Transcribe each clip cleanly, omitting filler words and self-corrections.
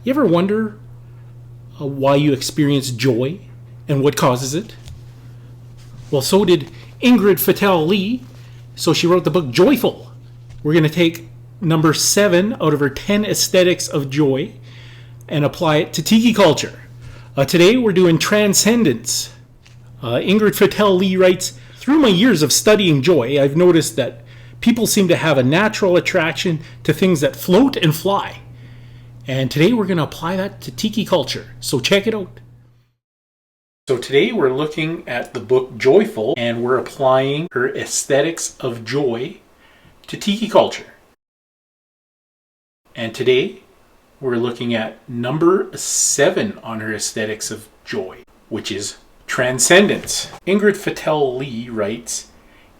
You ever wonder why you experience joy and what causes it? Well, so did Ingrid Fetell Lee, so she wrote the book Joyful. We're going to take number 7 out of her 10 aesthetics of joy and apply it to tiki culture. Today we're doing Transcendence. Ingrid Fetell Lee writes, through my years of studying joy, I've noticed that people seem to have a natural attraction to things that float and fly. And today we're going to apply that to tiki culture. So check it out. So today we're looking at the book Joyful, and we're applying her aesthetics of joy to tiki culture. And today we're looking at number 7 on her aesthetics of joy, which is Transcendence. Ingrid Fetell Lee writes,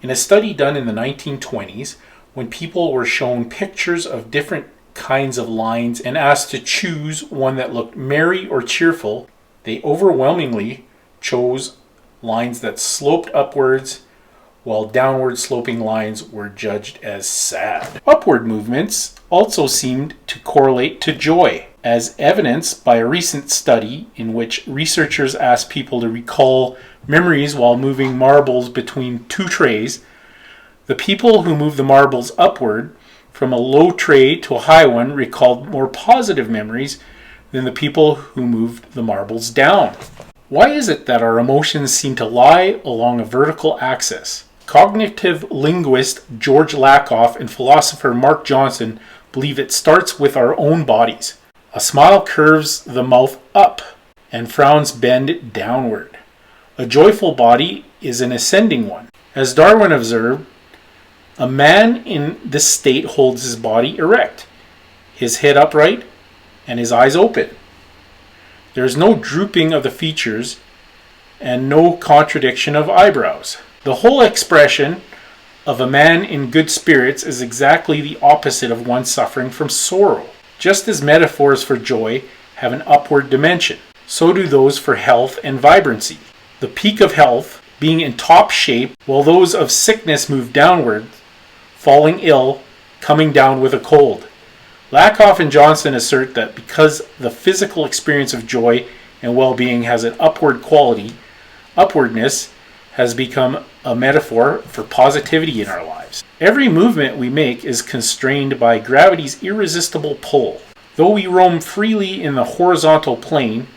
in a study done in the 1920s, when people were shown pictures of different kinds of lines and asked to choose one that looked merry or cheerful, they overwhelmingly chose lines that sloped upwards, while downward sloping lines were judged as sad. Upward movements also seemed to correlate to joy, as evidenced by a recent study in which researchers asked people to recall memories while moving marbles between 2 trays. The people who moved the marbles upward from a low tray to a high one recalled more positive memories than the people who moved the marbles down. Why is it that our emotions seem to lie along a vertical axis? Cognitive linguist George Lakoff and philosopher Mark Johnson believe it starts with our own bodies. A smile curves the mouth up, and frowns bend downward. A joyful body is an ascending one. As Darwin observed, a man in this state holds his body erect, his head upright, and his eyes open. There is no drooping of the features and no contraction of eyebrows. The whole expression of a man in good spirits is exactly the opposite of one suffering from sorrow. Just as metaphors for joy have an upward dimension, so do those for health and vibrancy. The peak of health being in top shape, while those of sickness move downward, falling ill, coming down with a cold. Lakoff and Johnson assert that because the physical experience of joy and well-being has an upward quality, upwardness has become a metaphor for positivity in our lives. Every movement we make is constrained by gravity's irresistible pull. Though we roam freely in the horizontal plane,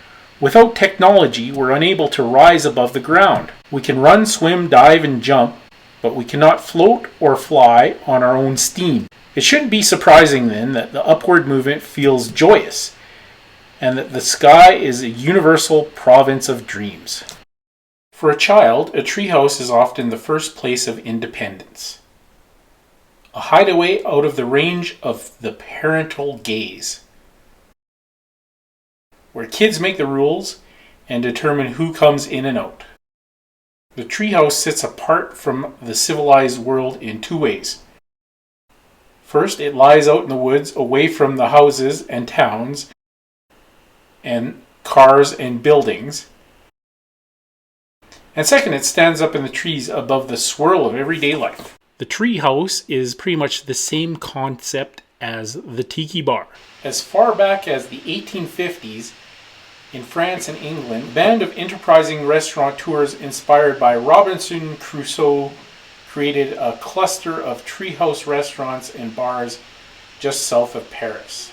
without technology we're unable to rise above the ground. We can run, swim, dive, and jump, but we cannot float or fly on our own steam. It shouldn't be surprising then that the upward movement feels joyous, and that the sky is a universal province of dreams. For a child, a treehouse is often the first place of independence, a hideaway out of the range of the parental gaze, where kids make the rules and determine who comes in and out. The treehouse sits apart from the civilized world in 2 ways. First, it lies out in the woods away from the houses and towns and cars and buildings. And second, it stands up in the trees above the swirl of everyday life. The tree house is pretty much the same concept as the tiki bar. As far back as the 1850s, in France and England, a band of enterprising restaurateurs inspired by Robinson Crusoe created a cluster of treehouse restaurants and bars just south of Paris.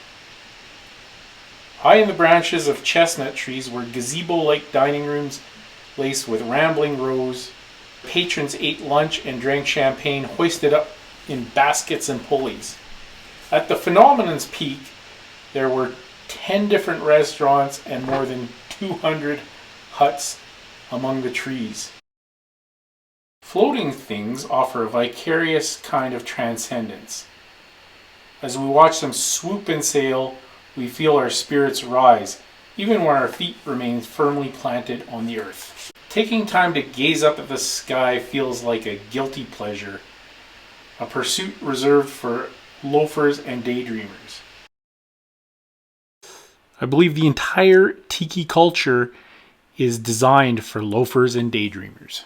High in the branches of chestnut trees were gazebo-like dining rooms laced with rambling rows. Patrons ate lunch and drank champagne hoisted up in baskets and pulleys. At the phenomenon's peak, there were 10 different restaurants and more than 200 huts among the trees. Floating things offer a vicarious kind of transcendence. As we watch them swoop and sail, we feel our spirits rise, even when our feet remain firmly planted on the earth. Taking time to gaze up at the sky feels like a guilty pleasure, a pursuit reserved for loafers and daydreamers. I believe the entire tiki culture is designed for loafers and daydreamers.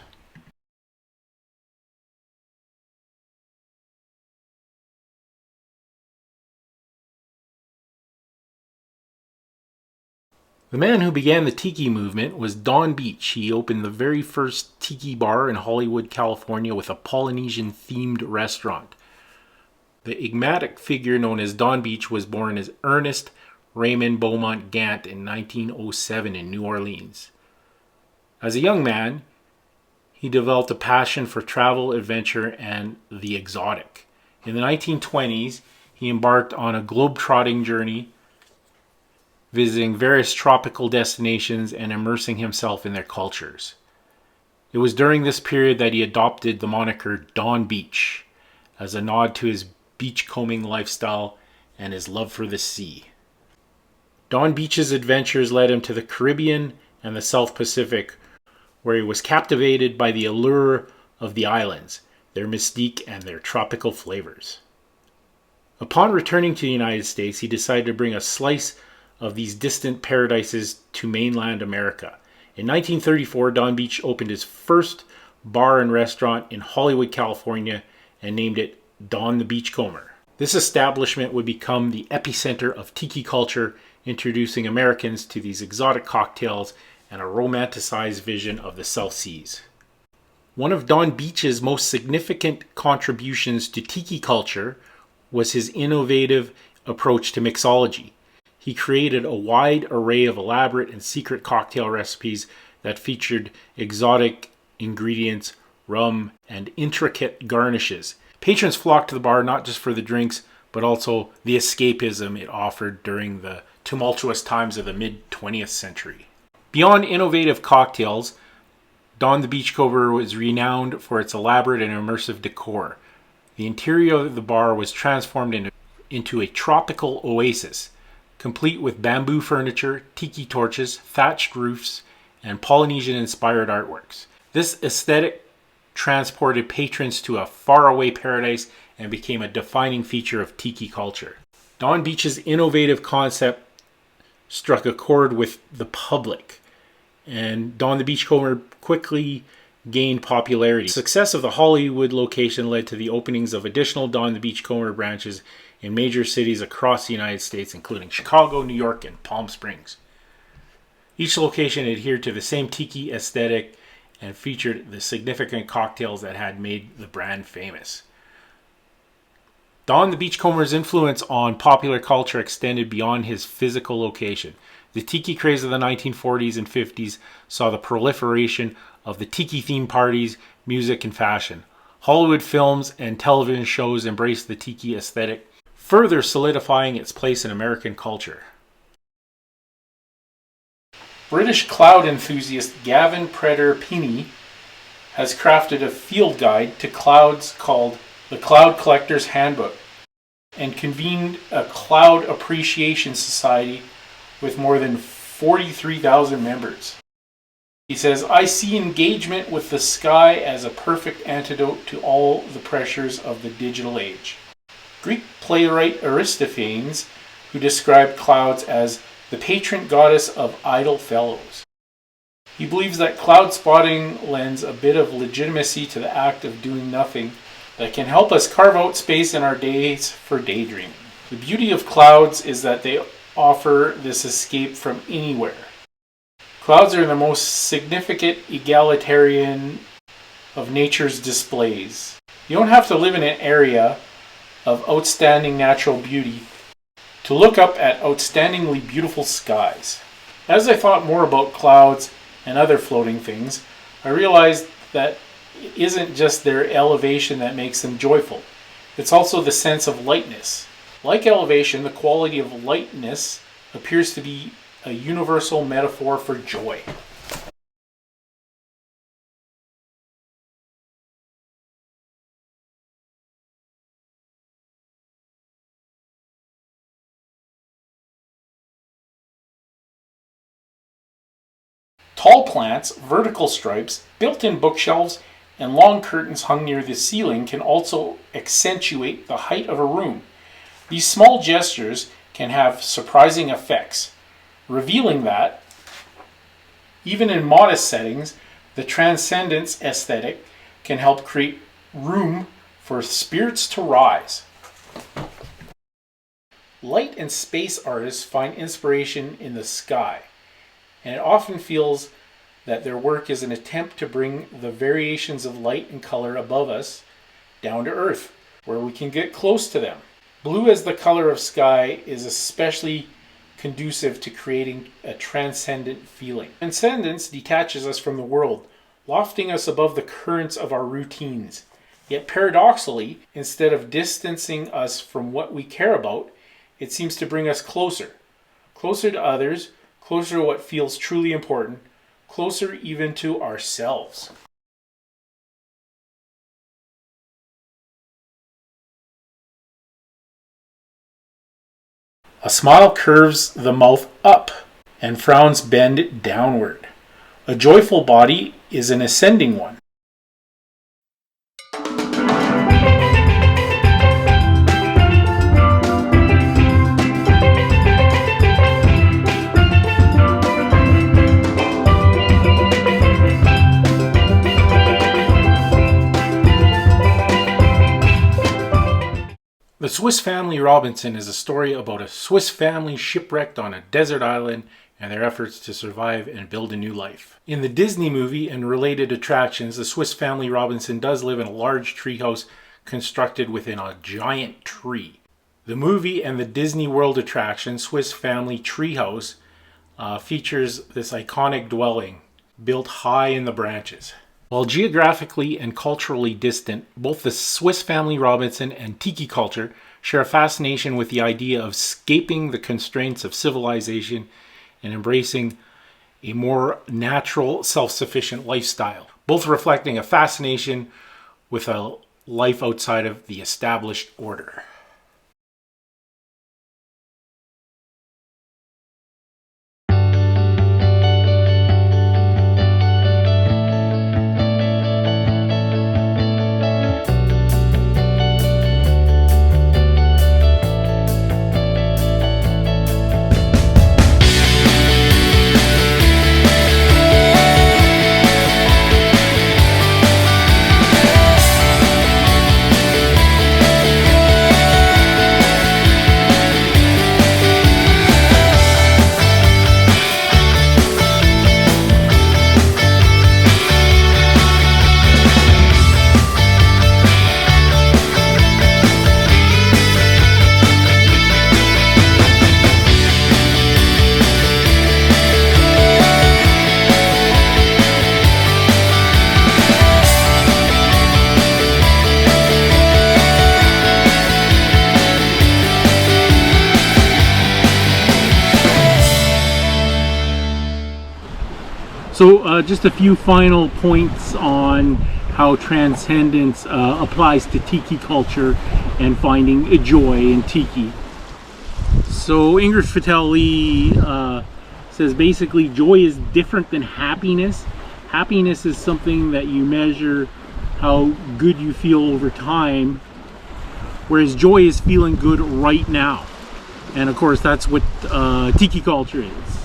The man who began the Tiki movement was Donn Beach. He opened the very first Tiki bar in Hollywood, California with a Polynesian themed restaurant. The enigmatic figure known as Donn Beach was born as Ernest Raymond Beaumont Gant in 1907 in New Orleans. As a young man, he developed a passion for travel, adventure, and the exotic. In the 1920s, he embarked on a globe-trotting journey, visiting various tropical destinations and immersing himself in their cultures. It was during this period that he adopted the moniker Donn Beach as a nod to his beachcombing lifestyle and his love for the sea. Donn Beach's adventures led him to the Caribbean and the South Pacific, where he was captivated by the allure of the islands, their mystique, and their tropical flavors. Upon returning to the United States, he decided to bring a slice of these distant paradises to mainland America. In 1934, Donn Beach opened his first bar and restaurant in Hollywood, California, and named it Donn the Beachcomber. This establishment would become the epicenter of Tiki culture, introducing Americans to these exotic cocktails and a romanticized vision of the South Seas. One of Donn Beach's most significant contributions to Tiki culture was his innovative approach to mixology. He created a wide array of elaborate and secret cocktail recipes that featured exotic ingredients, rum, and intricate garnishes. Patrons flocked to the bar not just for the drinks, but also the escapism it offered during the tumultuous times of the mid-20th century. Beyond innovative cocktails, Donn the Beachcomber was renowned for its elaborate and immersive decor. The interior of the bar was transformed into a tropical oasis, complete with bamboo furniture, tiki torches, thatched roofs, and Polynesian-inspired artworks. This aesthetic transported patrons to a faraway paradise and became a defining feature of Tiki culture. Donn Beach's innovative concept struck a chord with the public, and Donn the Beachcomber quickly gained popularity. The success of the Hollywood location led to the openings of additional Donn the Beachcomber branches in major cities across the United States, including Chicago, New York, and Palm Springs. Each location adhered to the same Tiki aesthetic and featured the significant cocktails that had made the brand famous. Donn the Beachcomber's influence on popular culture extended beyond his physical location. The Tiki craze of the 1940s and 50s saw the proliferation of the Tiki themed parties, music, and fashion. Hollywood films and television shows embraced the Tiki aesthetic, further solidifying its place in American culture. British cloud enthusiast Gavin Preder-Pinney has crafted a field guide to clouds called The Cloud Collector's Handbook and convened a cloud appreciation society with more than 43,000 members. He says, "I see engagement with the sky as a perfect antidote to all the pressures of the digital age." Greek playwright Aristophanes, who described clouds as the patron goddess of idle fellows. He believes that cloud spotting lends a bit of legitimacy to the act of doing nothing that can help us carve out space in our days for daydreaming. The beauty of clouds is that they offer this escape from anywhere. Clouds are the most significant egalitarian of nature's displays. You don't have to live in an area of outstanding natural beauty to look up at outstandingly beautiful skies. As I thought more about clouds and other floating things, I realized that it isn't just their elevation that makes them joyful. It's also the sense of lightness. Like elevation, the quality of lightness appears to be a universal metaphor for joy. Tall plants, vertical stripes, built-in bookshelves, and long curtains hung near the ceiling can also accentuate the height of a room. These small gestures can have surprising effects, revealing that, even in modest settings, the Transcendence aesthetic can help create room for spirits to rise. Light and space artists find inspiration in the sky. and it often feels that their work is an attempt to bring the variations of light and color above us down to earth, where we can get close to them. Blue as the color of sky is especially conducive to creating a transcendent feeling. Transcendence detaches us from the world, lofting us above the currents of our routines. Yet paradoxically, instead of distancing us from what we care about, it seems to bring us closer. Closer to others, closer to what feels truly important, closer even to ourselves. A smile curves the mouth up, and frowns bend downward. A joyful body is an ascending one. The Swiss Family Robinson is a story about a Swiss family shipwrecked on a desert island and their efforts to survive and build a new life. In the Disney movie and related attractions, the Swiss Family Robinson does live in a large treehouse constructed within a giant tree. The movie and the Disney World attraction, Swiss Family Treehouse, features this iconic dwelling built high in the branches. While geographically and culturally distant, both the Swiss Family Robinson and Tiki culture share a fascination with the idea of escaping the constraints of civilization and embracing a more natural, self-sufficient lifestyle, both reflecting a fascination with a life outside of the established order. So just a few final points on how Transcendence applies to Tiki culture and finding joy in Tiki. So Ingrid Fetell Lee says basically joy is different than happiness. Happiness is something that you measure how good you feel over time, whereas joy is feeling good right now. And of course that's what Tiki culture is.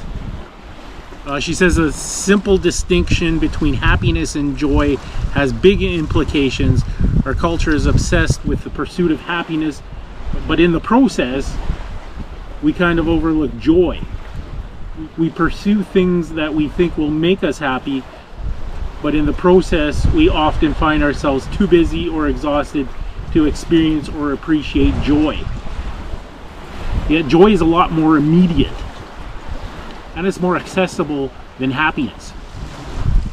She says a simple distinction between happiness and joy has big implications. Our culture is obsessed with the pursuit of happiness, but in the process, we kind of overlook joy. We pursue things that we think will make us happy, but in the process, we often find ourselves too busy or exhausted to experience or appreciate joy. Yet joy is a lot more immediate, and it's more accessible than happiness.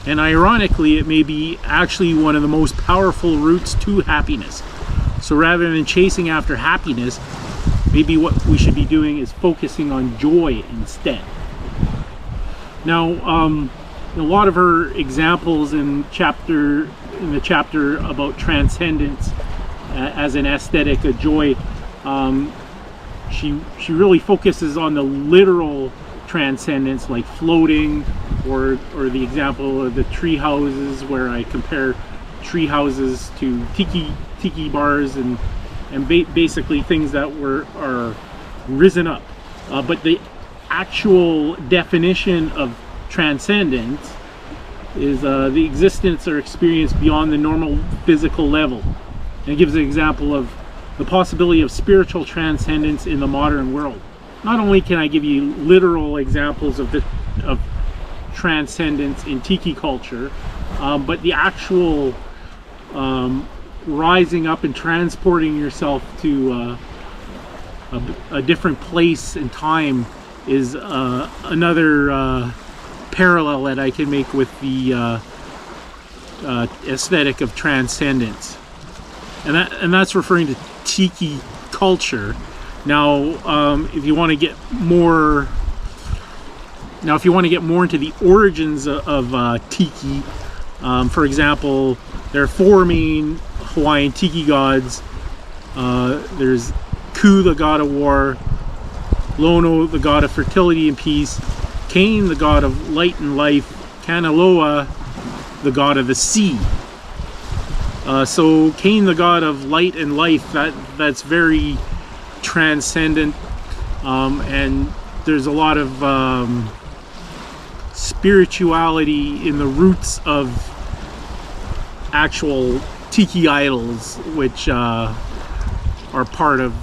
And ironically, it may be actually one of the most powerful routes to happiness. So rather than chasing after happiness, maybe what we should be doing is focusing on joy instead. Now, a lot of her examples in the chapter about transcendence as an aesthetic of joy, she really focuses on the literal transcendence, like floating, or the example of the tree houses, where I compare tree houses to tiki bars and basically things that are risen up. But the actual definition of transcendence is the existence or experience beyond the normal physical level. And it gives an example of the possibility of spiritual transcendence in the modern world. Not only can I give you literal examples of transcendence in Tiki culture, but the actual rising up and transporting yourself to a different place and time is another parallel that I can make with the aesthetic of transcendence, and that's referring to Tiki culture. Now, if you want to get more into the origins of Tiki, for example, there are 4 main Hawaiian Tiki gods. There's Ku, the god of war; Lono, the god of fertility and peace; Cain, the god of light and life; Kanaloa, the god of the sea. So Cain, the god of light and life, that's very transcendent, and there's a lot of spirituality in the roots of actual Tiki idols, which are part of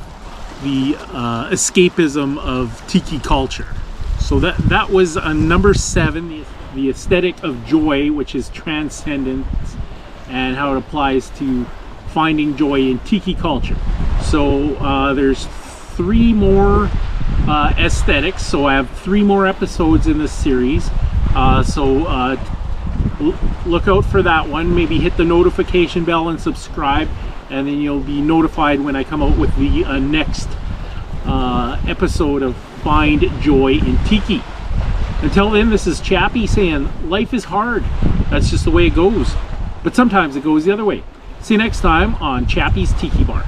the escapism of Tiki culture. So that was number 7, the aesthetic of joy, which is transcendence, and how it applies to finding joy in Tiki culture. So there's 3 more aesthetics, so I have 3 more episodes in this series. So look out for that one. Maybe hit the notification bell and subscribe, and then you'll be notified when I come out with the next episode of Find Joy in Tiki. Until then, this is Chappie saying life is hard. That's just the way it goes. But sometimes it goes the other way. See you next time on Chappie's Tiki Bar.